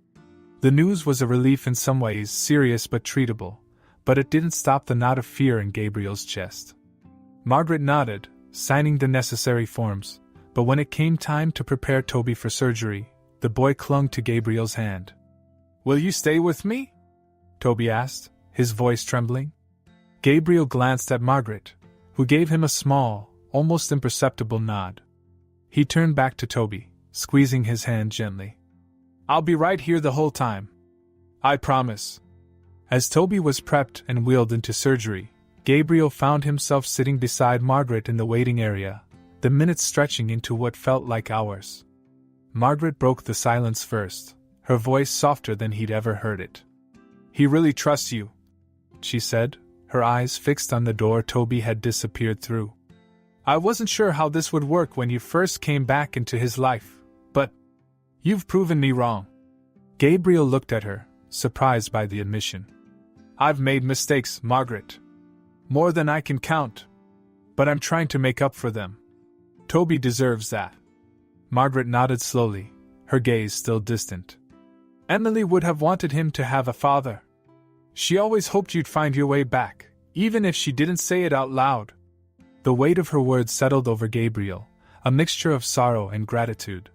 The news was a relief in some ways, serious but treatable, but it didn't stop the knot of fear in Gabriel's chest. Margaret nodded, signing the necessary forms, but when it came time to prepare Toby for surgery, the boy clung to Gabriel's hand. "Will you stay with me?" Toby asked, his voice trembling. Gabriel glanced at Margaret, who gave him a small, almost imperceptible nod. He turned back to Toby, squeezing his hand gently. "I'll be right here the whole time. I promise." As Toby was prepped and wheeled into surgery, Gabriel found himself sitting beside Margaret in the waiting area, the minutes stretching into what felt like hours. Margaret broke the silence first, her voice softer than he'd ever heard it. "He really trusts you," she said, her eyes fixed on the door Toby had disappeared through. "I wasn't sure how this would work when you first came back into his life, but you've proven me wrong." Gabriel looked at her, surprised by the admission. "I've made mistakes, Margaret. More than I can count. But I'm trying to make up for them. Toby deserves that." Margaret nodded slowly, her gaze still distant. "Emily would have wanted him to have a father. She always hoped you'd find your way back, even if she didn't say it out loud." The weight of her words settled over Gabriel, a mixture of sorrow and gratitude.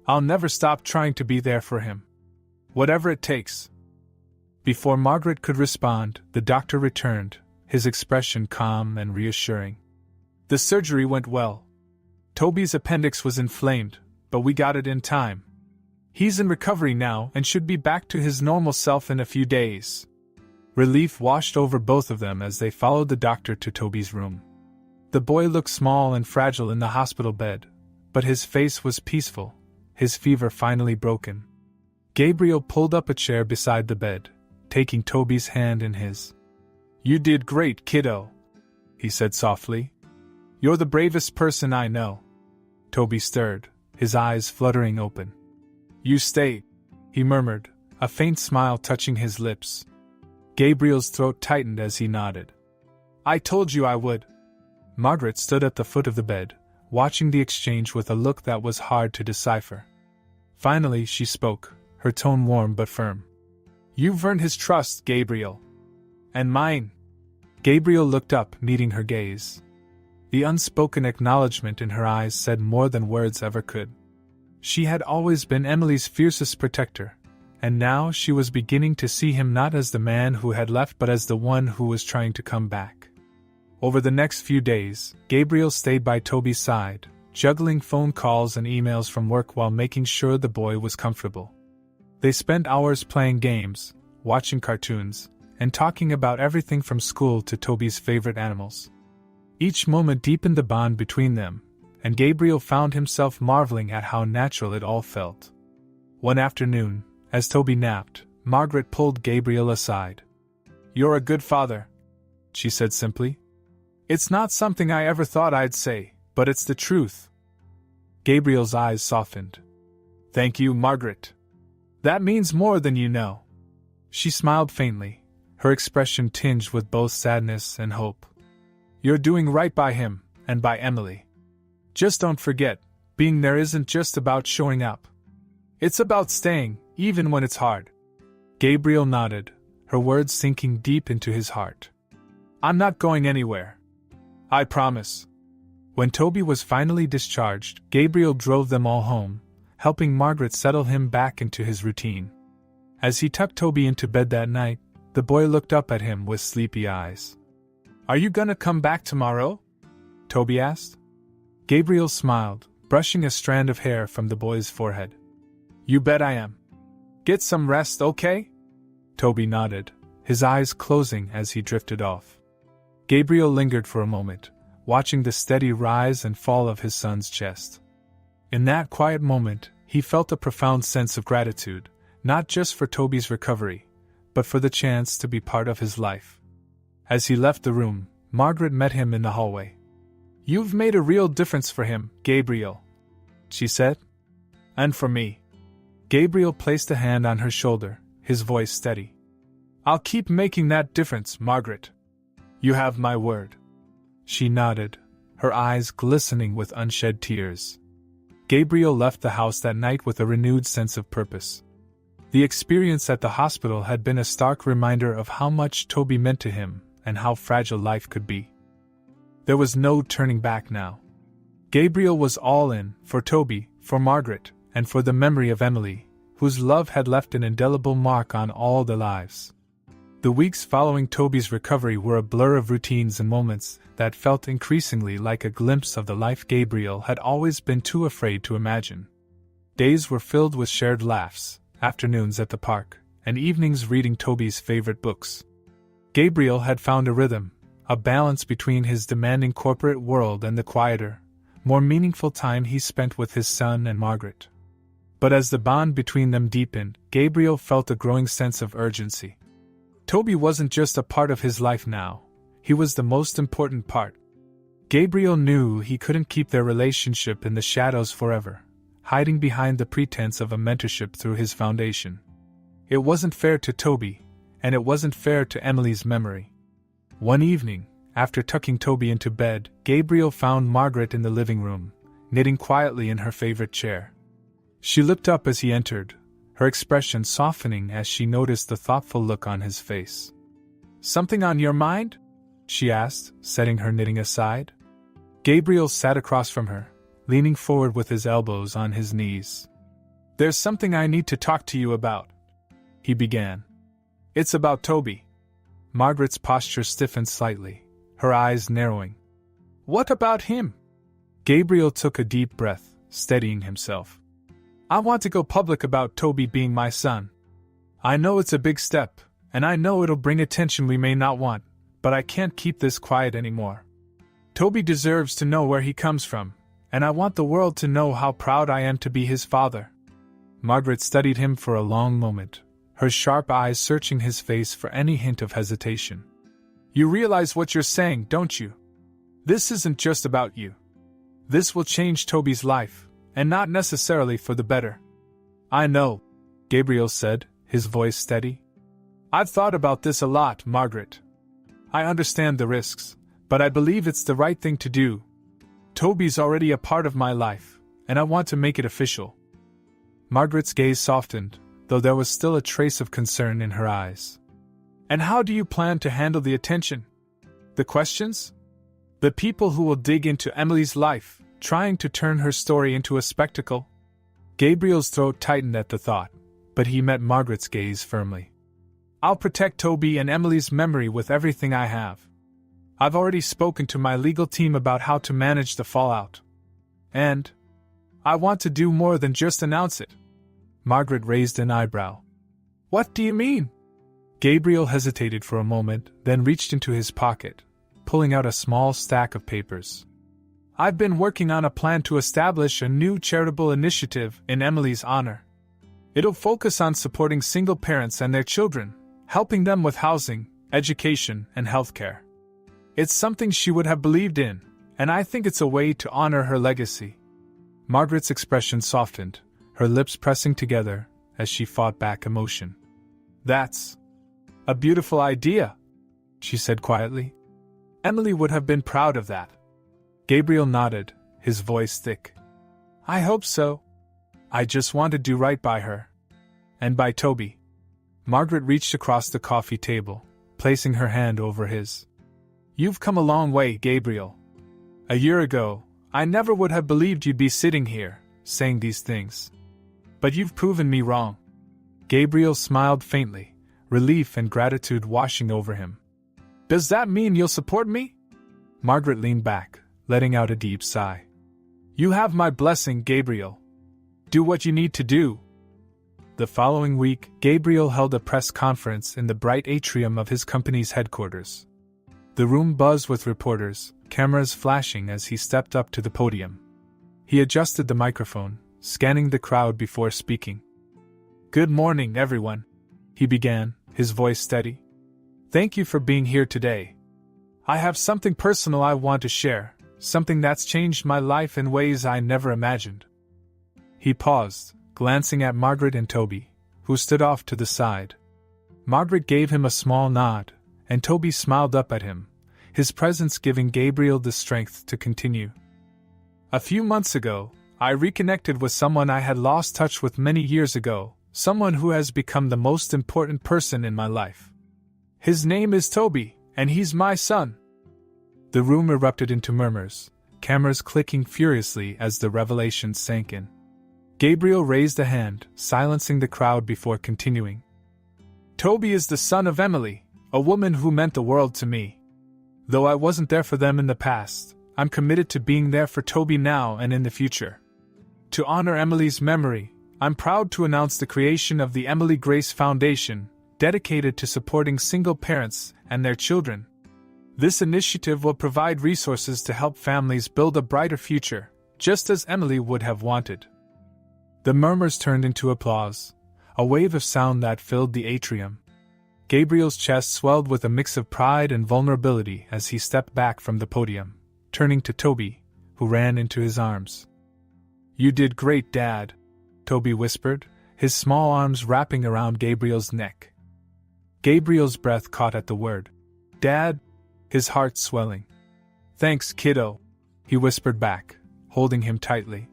"I'll never stop trying to be there for him. Whatever it takes." Before Margaret could respond, the doctor returned, his expression calm and reassuring. "The surgery went well. Toby's appendix was inflamed, but we got it in time. He's in recovery now and should be back to his normal self in a few days." Relief washed over both of them as they followed the doctor to Toby's room. The boy looked small and fragile in the hospital bed, but his face was peaceful, his fever finally broken. Gabriel pulled up a chair beside the bed, taking Toby's hand in his. "You did great, kiddo," he said softly. "You're the bravest person I know." Toby stirred, his eyes fluttering open. "You stay," he murmured, a faint smile touching his lips. Gabriel's throat tightened as he nodded. "I told you I would." Margaret stood at the foot of the bed, watching the exchange with a look that was hard to decipher. Finally she spoke, her tone warm but firm. "You've earned his trust, Gabriel. And mine." Gabriel looked up, meeting her gaze. The unspoken acknowledgement in her eyes said more than words ever could. She had always been Emily's fiercest protector, and now she was beginning to see him not as the man who had left but as the one who was trying to come back. Over the next few days, Gabriel stayed by Toby's side, juggling phone calls and emails from work while making sure the boy was comfortable. They spent hours playing games, watching cartoons, and talking about everything from school to Toby's favorite animals. Each moment deepened the bond between them, and Gabriel found himself marveling at how natural it all felt. One afternoon, as Toby napped, Margaret pulled Gabriel aside. "You're a good father," she said simply. "It's not something I ever thought I'd say, but it's the truth." Gabriel's eyes softened. "Thank you, Margaret. That means more than you know." She smiled faintly, her expression tinged with both sadness and hope. "You're doing right by him, and by Emily. Just don't forget, being there isn't just about showing up. It's about staying, even when it's hard." Gabriel nodded, her words sinking deep into his heart. "I'm not going anywhere. I promise." When Toby was finally discharged, Gabriel drove them all home, helping Margaret settle him back into his routine. As he tucked Toby into bed that night, the boy looked up at him with sleepy eyes. "Are you gonna come back tomorrow?" Toby asked. Gabriel smiled, brushing a strand of hair from the boy's forehead. "You bet I am. Get some rest, okay?" Toby nodded, his eyes closing as he drifted off. Gabriel lingered for a moment, watching the steady rise and fall of his son's chest. In that quiet moment, he felt a profound sense of gratitude, not just for Toby's recovery, but for the chance to be part of his life. As he left the room, Margaret met him in the hallway. "You've made a real difference for him, Gabriel," she said. "And for me." Gabriel placed a hand on her shoulder, his voice steady. "I'll keep making that difference, Margaret. You have my word." She nodded, her eyes glistening with unshed tears. Gabriel left the house that night with a renewed sense of purpose. The experience at the hospital had been a stark reminder of how much Toby meant to him and how fragile life could be. There was no turning back now. Gabriel was all in, for Toby, for Margaret, and for the memory of Emily, whose love had left an indelible mark on all their lives. The weeks following Toby's recovery were a blur of routines and moments that felt increasingly like a glimpse of the life Gabriel had always been too afraid to imagine. Days were filled with shared laughs, afternoons at the park, and evenings reading Toby's favorite books. Gabriel had found a rhythm, a balance between his demanding corporate world and the quieter, more meaningful time he spent with his son and Margaret. But as the bond between them deepened, Gabriel felt a growing sense of urgency. Toby wasn't just a part of his life now, he was the most important part. Gabriel knew he couldn't keep their relationship in the shadows forever, hiding behind the pretense of a mentorship through his foundation. It wasn't fair to Toby, and it wasn't fair to Emily's memory. One evening, after tucking Toby into bed, Gabriel found Margaret in the living room, knitting quietly in her favorite chair. She looked up as he entered, her expression softening as she noticed the thoughtful look on his face. "Something on your mind?" she asked, setting her knitting aside. Gabriel sat across from her, leaning forward with his elbows on his knees. "There's something I need to talk to you about," he began. "It's about Toby." Margaret's posture stiffened slightly, her eyes narrowing. "What about him?" Gabriel took a deep breath, steadying himself. "I want to go public about Toby being my son. I know it's a big step, and I know it'll bring attention we may not want, but I can't keep this quiet anymore. Toby deserves to know where he comes from, and I want the world to know how proud I am to be his father." Margaret studied him for a long moment, her sharp eyes searching his face for any hint of hesitation. "You realize what you're saying, don't you? This isn't just about you. This will change Toby's life, and not necessarily for the better." "I know," Gabriel said, his voice steady. "I've thought about this a lot, Margaret. I understand the risks, but I believe it's the right thing to do. Toby's already a part of my life, and I want to make it official." Margaret's gaze softened, though there was still a trace of concern in her eyes. "And how do you plan to handle the attention? The questions? The people who will dig into Emily's life, trying to turn her story into a spectacle?" Gabriel's throat tightened at the thought, but he met Margaret's gaze firmly. I'll protect Toby and Emily's memory with everything I have. I've already spoken to my legal team about how to manage the fallout. And I want to do more than just announce it. Margaret raised an eyebrow. What do you mean? Gabriel hesitated for a moment, then reached into his pocket, pulling out a small stack of papers. I've been working on a plan to establish a new charitable initiative in Emily's honor. It'll focus on supporting single parents and their children, helping them with housing, education, and healthcare. It's something she would have believed in, and I think it's a way to honor her legacy. Margaret's expression softened, her lips pressing together as she fought back emotion. That's a beautiful idea, she said quietly. Emily would have been proud of that. Gabriel nodded, his voice thick. I hope so. I just want to do right by her. And by Toby. Margaret reached across the coffee table, placing her hand over his. You've come a long way, Gabriel. A year ago, I never would have believed you'd be sitting here, saying these things. But you've proven me wrong. Gabriel smiled faintly, relief and gratitude washing over him. Does that mean you'll support me? Margaret leaned back, letting out a deep sigh. You have my blessing, Gabriel. Do what you need to do. The following week, Gabriel held a press conference in the bright atrium of his company's headquarters. The room buzzed with reporters, cameras flashing as he stepped up to the podium. He adjusted the microphone, scanning the crowd before speaking. Good morning, everyone, he began, his voice steady. Thank you for being here today. I have something personal I want to share, something that's changed my life in ways I never imagined. He paused, glancing at Margaret and Toby, who stood off to the side. Margaret gave him a small nod, and Toby smiled up at him, his presence giving Gabriel the strength to continue. A few months ago, I reconnected with someone I had lost touch with many years ago, someone who has become the most important person in my life. His name is Toby, and he's my son. The room erupted into murmurs, cameras clicking furiously as the revelation sank in. Gabriel raised a hand, silencing the crowd before continuing. Toby is the son of Emily, a woman who meant the world to me. Though I wasn't there for them in the past, I'm committed to being there for Toby now and in the future. To honor Emily's memory, I'm proud to announce the creation of the Emily Grace Foundation, dedicated to supporting single parents and their children. This initiative will provide resources to help families build a brighter future, just as Emily would have wanted. The murmurs turned into applause, a wave of sound that filled the atrium. Gabriel's chest swelled with a mix of pride and vulnerability as he stepped back from the podium, turning to Toby, who ran into his arms. You did great, Dad, Toby whispered, his small arms wrapping around Gabriel's neck. Gabriel's breath caught at the word, Dad, his heart swelling. Thanks, kiddo, he whispered back, holding him tightly.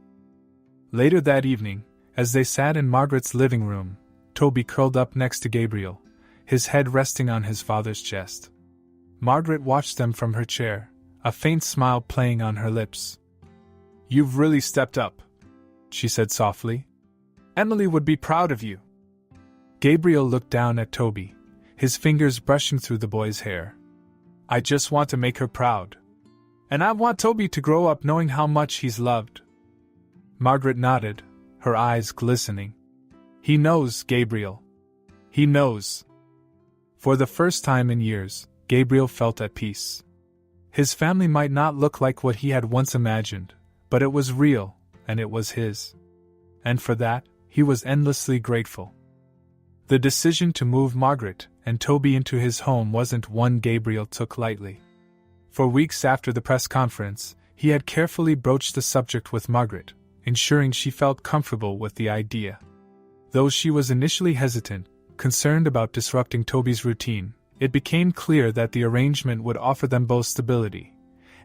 Later that evening, as they sat in Margaret's living room, Toby curled up next to Gabriel, his head resting on his father's chest. Margaret watched them from her chair, a faint smile playing on her lips. You've really stepped up, she said softly. Emily would be proud of you. Gabriel looked down at Toby, his fingers brushing through the boy's hair. I just want to make her proud. And I want Toby to grow up knowing how much he's loved. Margaret nodded, her eyes glistening. He knows, Gabriel. He knows. For the first time in years, Gabriel felt at peace. His family might not look like what he had once imagined, but it was real, and it was his. And for that, he was endlessly grateful. The decision to move Margaret and Toby into his home wasn't one Gabriel took lightly. For weeks after the press conference, he had carefully broached the subject with Margaret, ensuring she felt comfortable with the idea. Though she was initially hesitant, concerned about disrupting Toby's routine, it became clear that the arrangement would offer them both stability,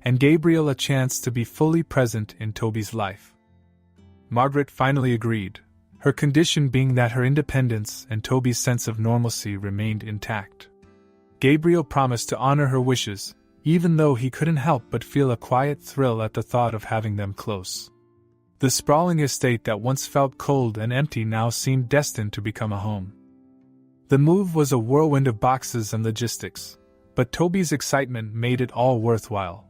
and Gabriel a chance to be fully present in Toby's life. Margaret finally agreed, her condition being that her independence and Toby's sense of normalcy remained intact. Gabriel promised to honor her wishes, even though he couldn't help but feel a quiet thrill at the thought of having them close. The sprawling estate that once felt cold and empty now seemed destined to become a home. The move was a whirlwind of boxes and logistics, but Toby's excitement made it all worthwhile.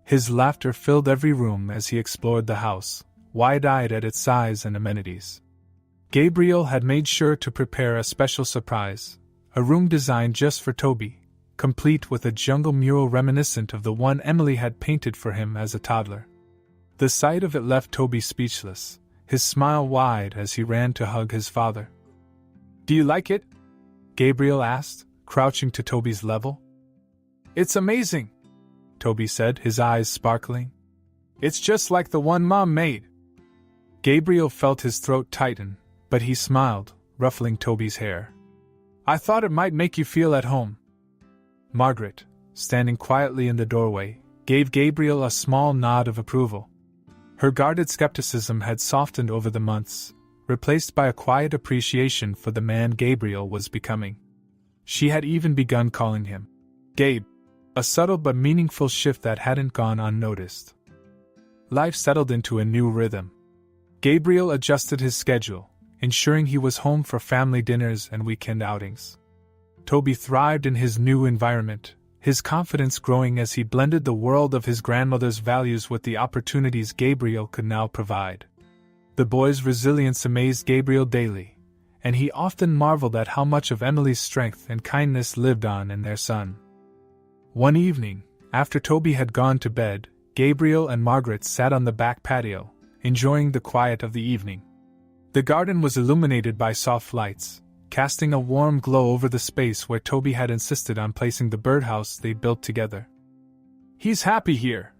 His laughter filled every room as he explored the house, wide-eyed at its size and amenities. Gabriel had made sure to prepare a special surprise, a room designed just for Toby, complete with a jungle mural reminiscent of the one Emily had painted for him as a toddler. The sight of it left Toby speechless, his smile wide as he ran to hug his father. "Do you like it?" Gabriel asked, crouching to Toby's level. "It's amazing," Toby said, his eyes sparkling. "It's just like the one Mom made." Gabriel felt his throat tighten, but he smiled, ruffling Toby's hair. "I thought it might make you feel at home." Margaret, standing quietly in the doorway, gave Gabriel a small nod of approval. Her guarded skepticism had softened over the months, replaced by a quiet appreciation for the man Gabriel was becoming. She had even begun calling him Gabe, a subtle but meaningful shift that hadn't gone unnoticed. Life settled into a new rhythm. Gabriel adjusted his schedule, ensuring he was home for family dinners and weekend outings. Toby thrived in his new environment, his confidence growing as he blended the world of his grandmother's values with the opportunities Gabriel could now provide. The boy's resilience amazed Gabriel daily, and he often marveled at how much of Emily's strength and kindness lived on in their son. One evening, after Toby had gone to bed, Gabriel and Margaret sat on the back patio, enjoying the quiet of the evening. The garden was illuminated by soft lights, casting a warm glow over the space where Toby had insisted on placing the birdhouse they'd built together. "He's happy here,"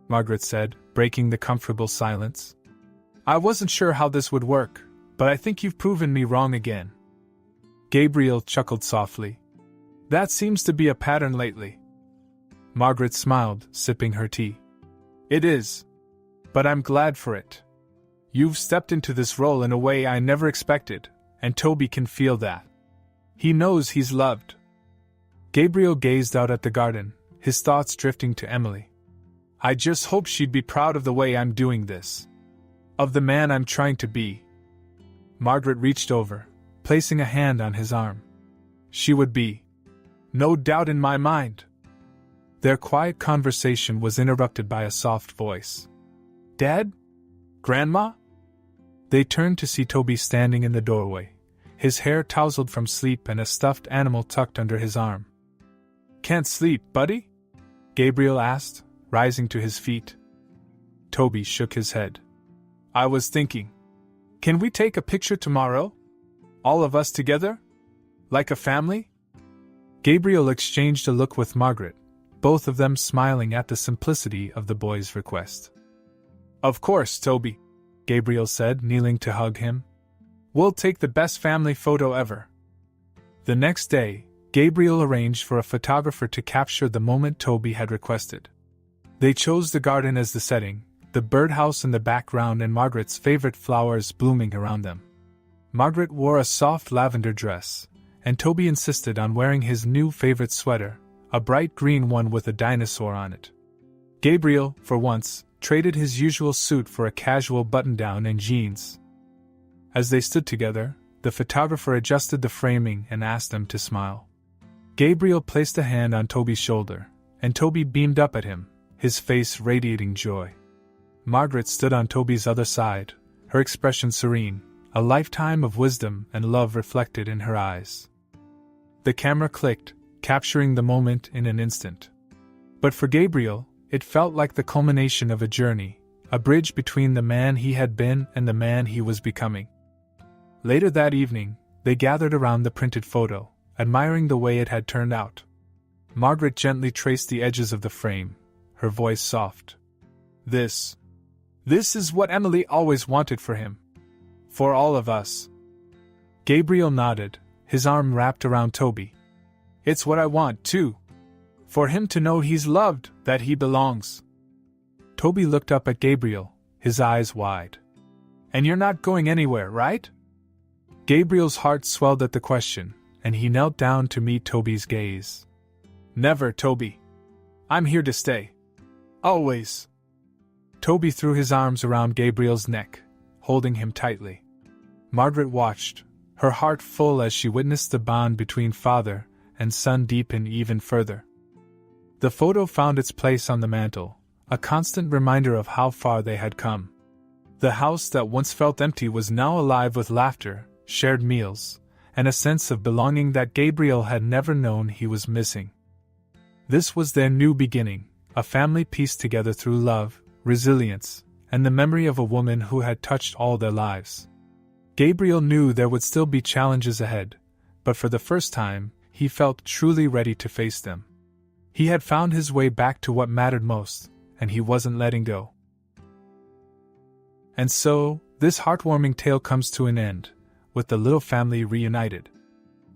Margaret said, breaking the comfortable silence. "I wasn't sure how this would work, but I think you've proven me wrong again." Gabriel chuckled softly. "That seems to be a pattern lately." Margaret smiled, sipping her tea. "It is. But I'm glad for it. You've stepped into this role in a way I never expected, and Toby can feel that. He knows he's loved." Gabriel gazed out at the garden, his thoughts drifting to Emily. "I just hope she'd be proud of the way I'm doing this. Of the man I'm trying to be." Margaret reached over, placing a hand on his arm. "She would be. No doubt in my mind." Their quiet conversation was interrupted by a soft voice. "Dad? Grandma?" They turned to see Toby standing in the doorway, his hair tousled from sleep and a stuffed animal tucked under his arm. "Can't sleep, buddy?" Gabriel asked, rising to his feet. Toby shook his head. "I was thinking. Can we take a picture tomorrow? All of us together? Like a family?" Gabriel exchanged a look with Margaret, both of them smiling at the simplicity of the boy's request. "Of course, Toby," Gabriel said, kneeling to hug him. "We'll take the best family photo ever." The next day, Gabriel arranged for a photographer to capture the moment Toby had requested. They chose the garden as the setting, the birdhouse in the background and Margaret's favorite flowers blooming around them. Margaret wore a soft lavender dress, and Toby insisted on wearing his new favorite sweater, a bright green one with a dinosaur on it. Gabriel, for once, traded his usual suit for a casual button-down and jeans. As they stood together, the photographer adjusted the framing and asked them to smile. Gabriel placed a hand on Toby's shoulder, and Toby beamed up at him, his face radiating joy. Margaret stood on Toby's other side, her expression serene, a lifetime of wisdom and love reflected in her eyes. The camera clicked, capturing the moment in an instant. But for Gabriel, it felt like the culmination of a journey, a bridge between the man he had been and the man he was becoming. Later that evening, they gathered around the printed photo, admiring the way it had turned out. Margaret gently traced the edges of the frame, her voice soft. This is what Emily always wanted for him. For all of us." Gabriel nodded, his arm wrapped around Toby. "It's what I want, too. For him to know he's loved, that he belongs." Toby looked up at Gabriel, his eyes wide. "And you're not going anywhere, right?" Gabriel's heart swelled at the question, and he knelt down to meet Toby's gaze. "Never, Toby. I'm here to stay. Always." Toby threw his arms around Gabriel's neck, holding him tightly. Margaret watched, her heart full as she witnessed the bond between father and son deepen even further. The photo found its place on the mantel, a constant reminder of how far they had come. The house that once felt empty was now alive with laughter, shared meals, and a sense of belonging that Gabriel had never known he was missing. This was their new beginning, a family pieced together through love, resilience, and the memory of a woman who had touched all their lives. Gabriel knew there would still be challenges ahead, but for the first time, he felt truly ready to face them. He had found his way back to what mattered most, and he wasn't letting go. And so, this heartwarming tale comes to an end, with the little family reunited.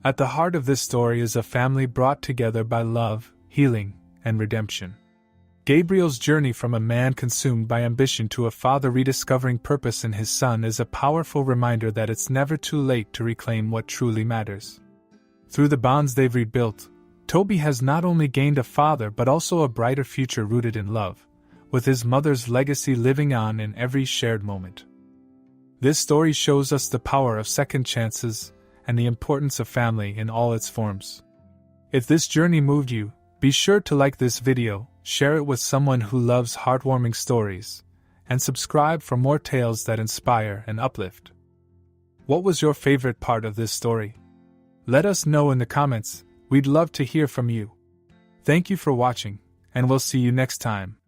At the heart of this story is a family brought together by love, healing, and redemption. Gabriel's journey from a man consumed by ambition to a father rediscovering purpose in his son is a powerful reminder that it's never too late to reclaim what truly matters. Through the bonds they've rebuilt, Toby has not only gained a father but also a brighter future rooted in love, with his mother's legacy living on in every shared moment. This story shows us the power of second chances and the importance of family in all its forms. If this journey moved you, be sure to like this video, share it with someone who loves heartwarming stories, and subscribe for more tales that inspire and uplift. What was your favorite part of this story? Let us know in the comments, we'd love to hear from you. Thank you for watching, and we'll see you next time.